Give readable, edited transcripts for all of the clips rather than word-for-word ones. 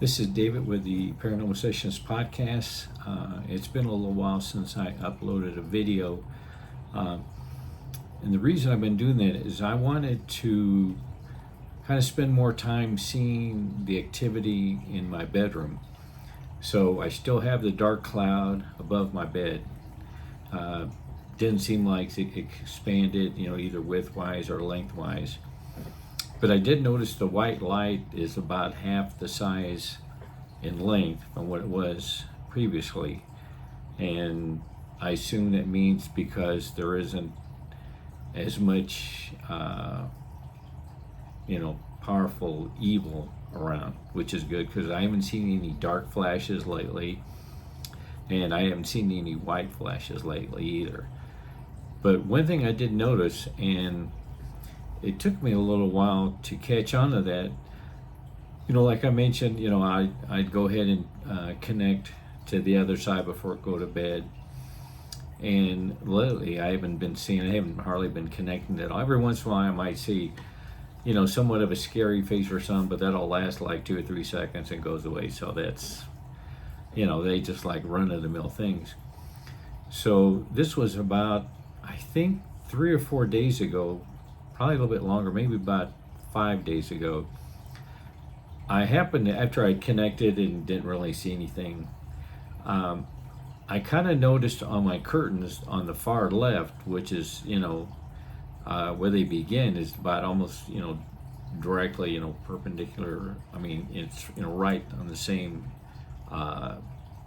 This is David with the Paranormal Sessions podcast. It's been a little while since I uploaded a video. And the reason I've been doing that is I wanted to kind of spend more time seeing the activity in my bedroom. So I still have the dark cloud above my bed. Didn't seem like it expanded, either widthwise or lengthwise. But I did notice the white light is about half the size in length from what it was previously. And I assume that means because there isn't as much, powerful evil around, which is good because I haven't seen any dark flashes lately. And I haven't seen any white flashes lately either. But one thing I did notice, and it took me a little while to catch on to that. Like I mentioned, I'd go ahead and connect to the other side before I go to bed. And lately, I haven't hardly been connecting at all. Every once in a while, I might see, somewhat of a scary face or something, but that'll last like 2 or 3 seconds and goes away. So that's, they just like run-of-the-mill things. So this was about, I think, 3 or 4 days ago, probably a little bit longer, maybe about 5 days ago. I happened to, after I connected and didn't really see anything, I kind of noticed on my curtains on the far left, which is, where they begin, is about almost, directly, perpendicular. I mean, it's, right on the same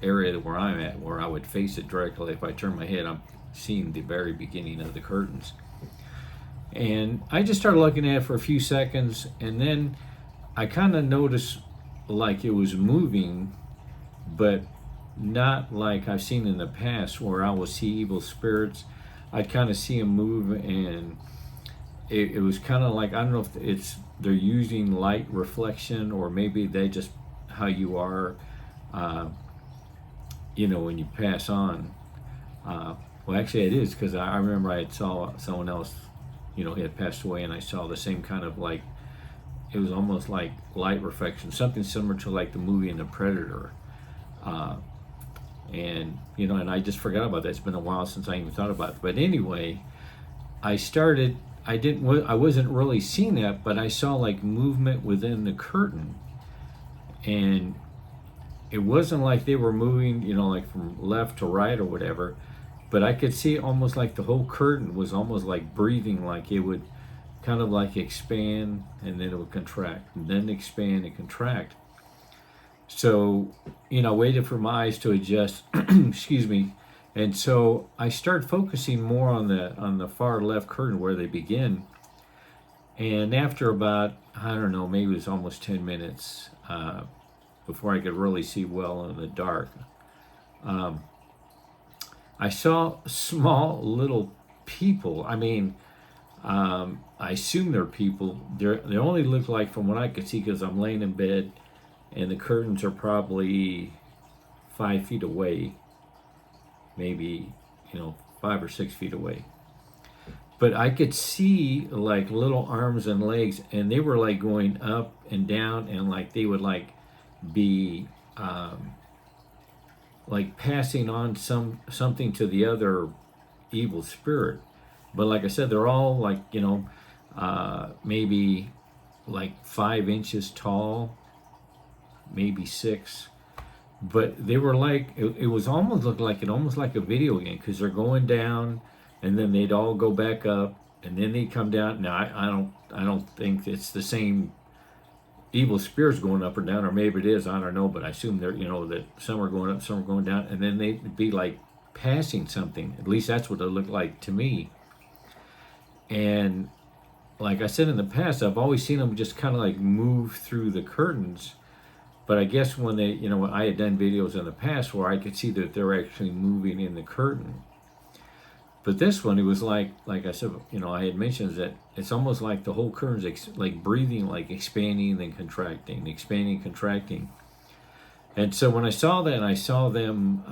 area where I'm at, where I would face it directly. If I turn my head, I'm seeing the very beginning of the curtains. And I just started looking at it for a few seconds, and then I kind of noticed like it was moving, but not like I've seen in the past where I will see evil spirits. I'd kind of see them move, and it was kind of like, I don't know if they're using light reflection, or maybe they just how you are, when you pass on. Well, actually, it is, because I remember I saw someone else, he had passed away, and I saw the same kind of like, it was almost like light reflection, something similar to like the movie in The Predator. And I just forgot about that. It's been a while since I even thought about it. But anyway, I wasn't really seeing that, but I saw like movement within the curtain. And it wasn't like they were moving, like from left to right or whatever, but I could see almost like the whole curtain was almost like breathing, like it would kind of like expand and then it would contract and then expand and contract. So, waited for my eyes to adjust, excuse me. And so I started focusing more on the far left curtain where they begin. And after about, I don't know, maybe it was almost 10 minutes before I could really see well in the dark, I saw small little people. I mean, I assume they're people. They only look like, from what I could see, because I'm laying in bed, and the curtains are probably 5 feet away, maybe 5 or 6 feet away. But I could see like little arms and legs, and they were like going up and down, and like they would like be like passing on something to the other evil spirit. But like I said, they're all like maybe like 5 inches tall, maybe 6. But they were like, it was almost looked like a video game, because they're going down, and then they'd all go back up, and then they'd come down. Now I don't think it's the same evil spirits going up or down, or maybe it is, I don't know, but I assume they're, that some are going up, some are going down, and then they'd be like passing something. At least that's what it looked like to me. And like I said in the past, I've always seen them just kind of like move through the curtains. But I guess when they, I had done videos in the past where I could see that they're actually moving in the curtain. But this one, it was like I said, I had mentioned that it's almost like the whole curtain's like breathing, like expanding and contracting, expanding, contracting. And so when I saw that, I saw them,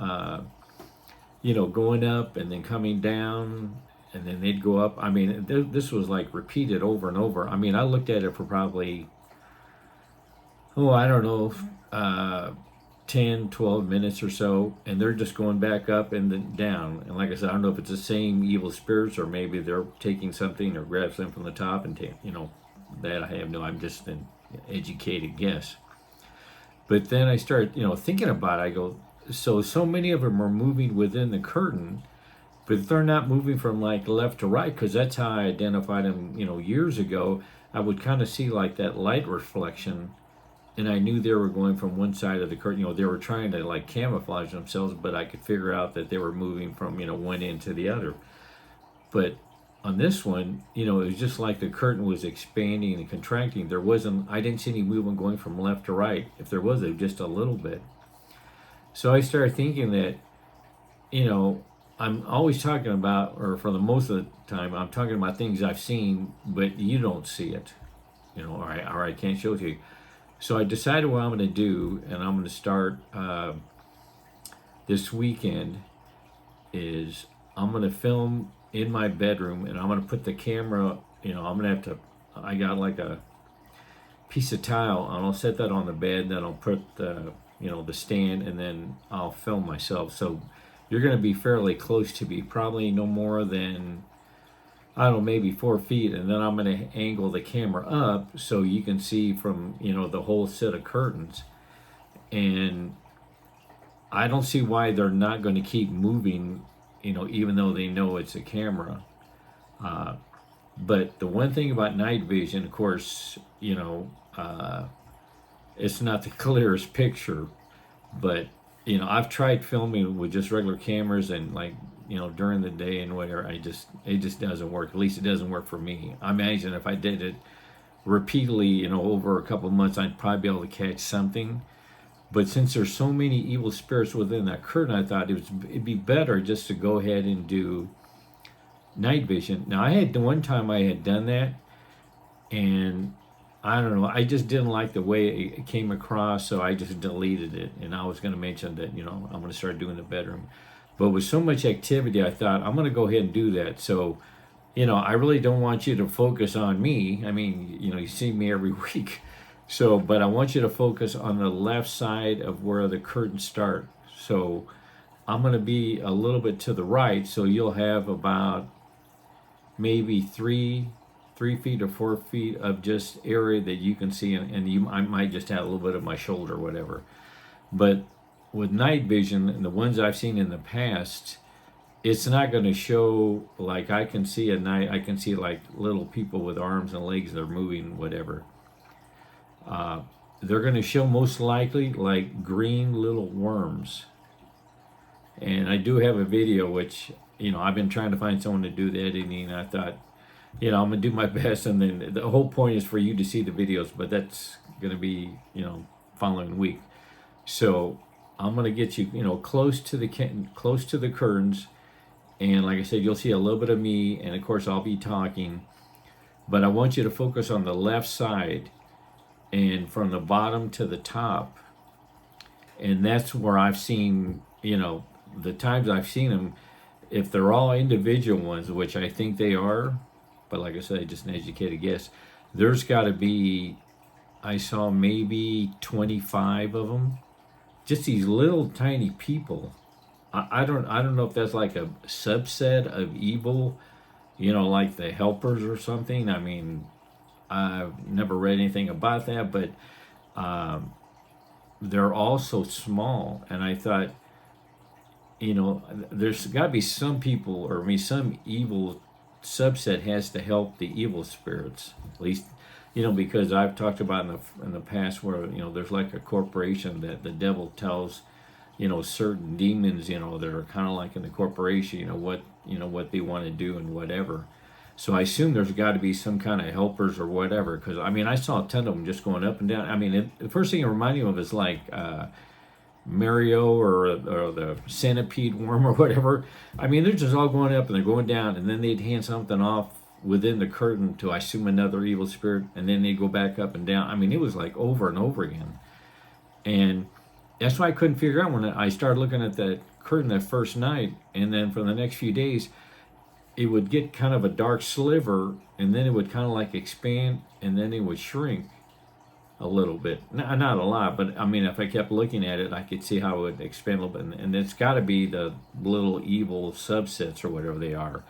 going up and then coming down, and then they'd go up. I mean, this was like repeated over and over. I mean, I looked at it for probably oh, I don't know, uh, 10, 12 minutes or so, and they're just going back up and then down. And like I said, I don't know if it's the same evil spirits or maybe they're taking something or grab something from the top and take, that I have no, I'm just an educated guess. But then I started, thinking about it. I go, so many of them are moving within the curtain, but they're not moving from like left to right because that's how I identified them, years ago. I would kind of see like that light reflection, and I knew they were going from one side of the curtain. They were trying to like camouflage themselves, but I could figure out that they were moving from one end to the other. But on this one, it was just like the curtain was expanding and contracting. There wasn't, I didn't see any movement going from left to right. If there was, it was just a little bit. So I started thinking that, you know, I'm always talking about, or for the most of the time, I'm talking about things I've seen, but you don't see it, or I can't show it to you. So I decided what I'm going to do, and I'm going to start this weekend. Is I'm going to film in my bedroom, and I'm going to put the camera. I'm going to have to. I got like a piece of tile, and I'll set that on the bed. And then I'll put the stand, and then I'll film myself. So you're going to be fairly close to me, probably no more than, I don't know, maybe 4 feet, and then I'm going to angle the camera up so you can see from the whole set of curtains. And I don't see why they're not going to keep moving, even though they know it's a camera. But the one thing about night vision, of course, it's not the clearest picture, but I've tried filming with just regular cameras and like during the day and whatever. It just doesn't work. At least it doesn't work for me. I imagine if I did it repeatedly, over a couple of months, I'd probably be able to catch something. But since there's so many evil spirits within that curtain, I thought it'd be better just to go ahead and do night vision. Now, I had one time I had done that, and I don't know, I just didn't like the way it came across, so I just deleted it. And I was going to mention that, I'm going to start doing the bedroom. But with so much activity, I thought I'm going to go ahead and do that. So, I really don't want you to focus on me. I mean, you see me every week. So, but I want you to focus on the left side of where the curtains start. So I'm going to be a little bit to the right. So you'll have about maybe 3 feet or 4 feet of just area that you can see, and I might just have a little bit of my shoulder or whatever. But with night vision, and the ones I've seen in the past, it's not going to show like I can see at night. I can see like little people with arms and legs that are moving, whatever. They're going to show most likely like green little worms. And I do have a video which, I've been trying to find someone to do the editing. And I thought, I'm going to do my best. And then the whole point is for you to see the videos, but that's going to be, following week. So I'm going to get you, close to the curtains. And like I said, you'll see a little bit of me. And of course, I'll be talking. But I want you to focus on the left side and from the bottom to the top. And that's where I've seen, the times I've seen them, if they're all individual ones, which I think they are, but like I said, just an educated guess, there's got to be, I saw maybe 25 of them, just these little tiny people. I don't know if that's like a subset of evil, like the helpers or something. I mean, I've never read anything about that, but they're all so small. And I thought, there's got to be some people, or some evil subset has to help the evil spirits. At least, because I've talked about in the past where there's like a corporation that the devil tells certain demons that are kind of like in the corporation what they want to do and whatever. So I assume there's got to be some kind of helpers or whatever, because I mean I saw a ton of them just going up and down. I mean the first thing it reminded me of is like Mario or the centipede worm or whatever. I mean they're just all going up and they're going down, and then they'd hand something off within the curtain to, I assume, another evil spirit, and then they'd go back up and down. I mean it was like over and over again. And that's why I couldn't figure out when I started looking at that curtain that first night, and then for the next few days it would get kind of a dark sliver, and then it would kind of like expand, and then it would shrink. a little bit. Not a lot, but I mean, if I kept looking at it, I could see how it would expand a little bit. And it's got to be the little evil subsets or whatever they are,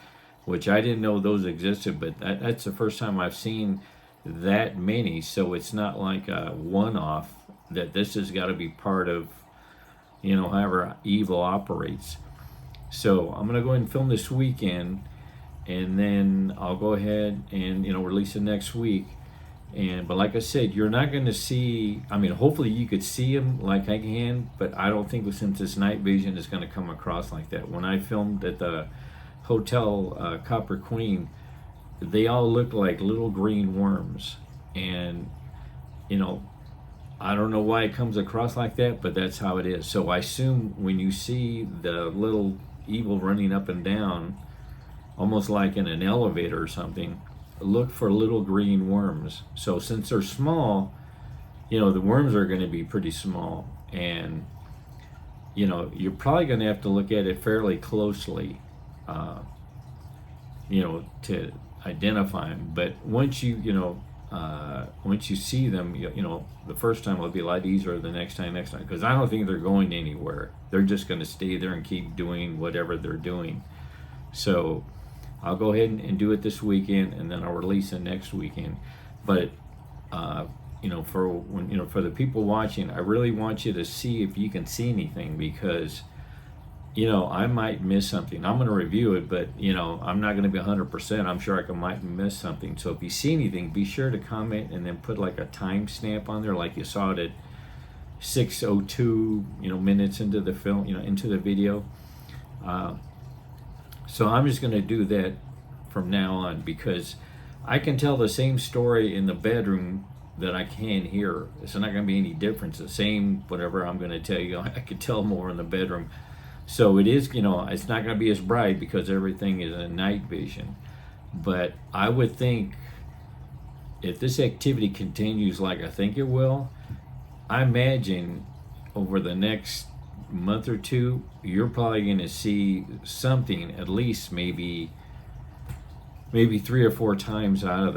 which I didn't know those existed, but that's the first time I've seen that many. So it's not like a one-off, that this has got to be part of, however evil operates. So I'm going to go ahead and film this weekend, and then I'll go ahead and, release it next week. But like I said, you're not going to see, I mean, hopefully you could see them like I can, but I don't think since it's night vision is going to come across like that. When I filmed at the Hotel Copper Queen, they all looked like little green worms. And, I don't know why it comes across like that, but that's how it is. So I assume when you see the little evil running up and down, almost like in an elevator or something, look for little green worms. So since they're small, the worms are going to be pretty small, and you're probably going to have to look at it fairly closely, to identify them. But once you see them, the first time it'll be a lot easier. The next time, because I don't think they're going anywhere. They're just going to stay there and keep doing whatever they're doing. So I'll go ahead and do it this weekend, and then I'll release it next weekend. But for the people watching, I really want you to see if you can see anything, because I might miss something. I'm going to review it, but I'm not going to be 100%. I'm sure I might miss something. So if you see anything, be sure to comment and then put like a time stamp on there, like you saw it at 6:02 minutes into the film, into the video. So I'm just going to do that from now on, because I can tell the same story in the bedroom that I can here. It's not going to be any difference. The same whatever I'm going to tell you, I could tell more in the bedroom. So it is, it's not going to be as bright because everything is in night vision. But I would think if this activity continues like I think it will, I imagine over the next month or two, you're probably going to see something at least maybe 3 or 4 times out of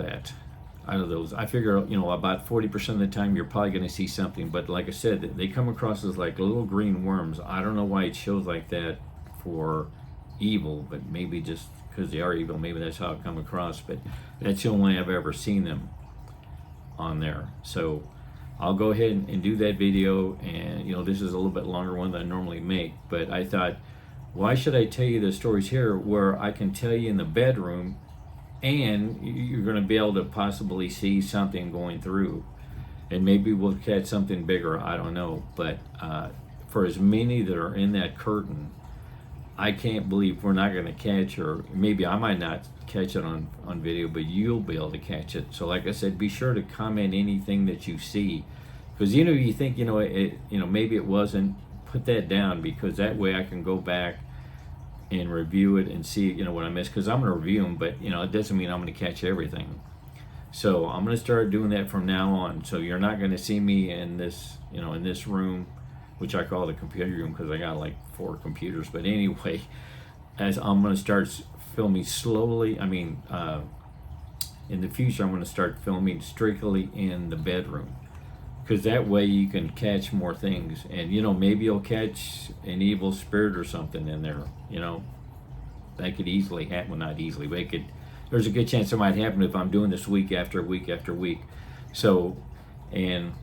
those. I figure about 40% of the time you're probably going to see something. But like I said, they come across as like little green worms. I don't know why it shows like that for evil, but maybe just because they are evil, maybe that's how it come across. But that's the only way I've ever seen them on there. So I'll go ahead and do that video, and this is a little bit longer one than I normally make, but I thought, why should I tell you the stories here where I can tell you in the bedroom and you're going to be able to possibly see something going through, and maybe we'll catch something bigger, I don't know. But for as many that are in that curtain, I can't believe we're not going to catch, or maybe I might not catch it on video, but you'll be able to catch it. So like I said, be sure to comment anything that you see, because you think maybe it wasn't, put that down, because that way I can go back and review it and see what I missed, because I'm going to review them, but it doesn't mean I'm going to catch everything. So I'm going to start doing that from now on. So you're not going to see me in this in this room, which I call the computer room because I got like 4 computers. But anyway, as I'm going to start filming slowly, in the future I'm going to start filming strictly in the bedroom, because that way you can catch more things, and maybe you'll catch an evil spirit or something in there. That could easily happen. Well, not easily, but there's a good chance it might happen if I'm doing this week after week after week. So, and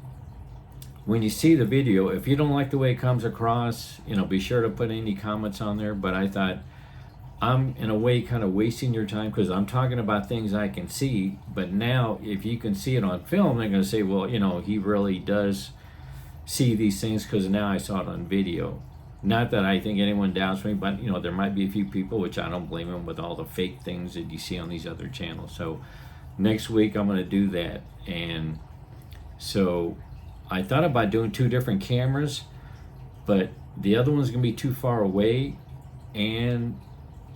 when you see the video, if you don't like the way it comes across, be sure to put any comments on there. But I thought, I'm in a way kind of wasting your time, because I'm talking about things I can see. But now if you can see it on film, they're going to say, well, he really does see these things, because now I saw it on video. Not that I think anyone doubts me, but there might be a few people, which I don't blame them, with all the fake things that you see on these other channels. So next week I'm going to do that. And so I thought about doing 2 different cameras, but the other one's going to be too far away, and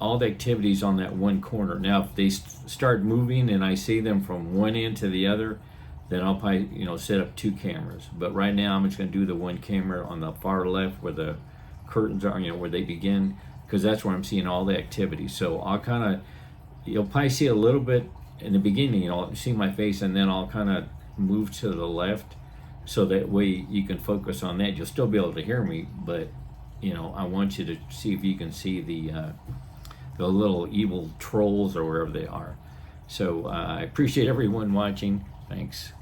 all the activities on that one corner. Now if they start moving and I see them from one end to the other, then I'll probably set up 2 cameras. But right now I'm just going to do the one camera on the far left where the curtains are, where they begin, because that's where I'm seeing all the activity. So I'll you'll probably see a little bit in the beginning, see my face, and then I'll kind of move to the left so that way you can focus on that. You'll still be able to hear me, but I want you to see if you can see the little evil trolls or wherever they are. So I appreciate everyone watching. Thanks.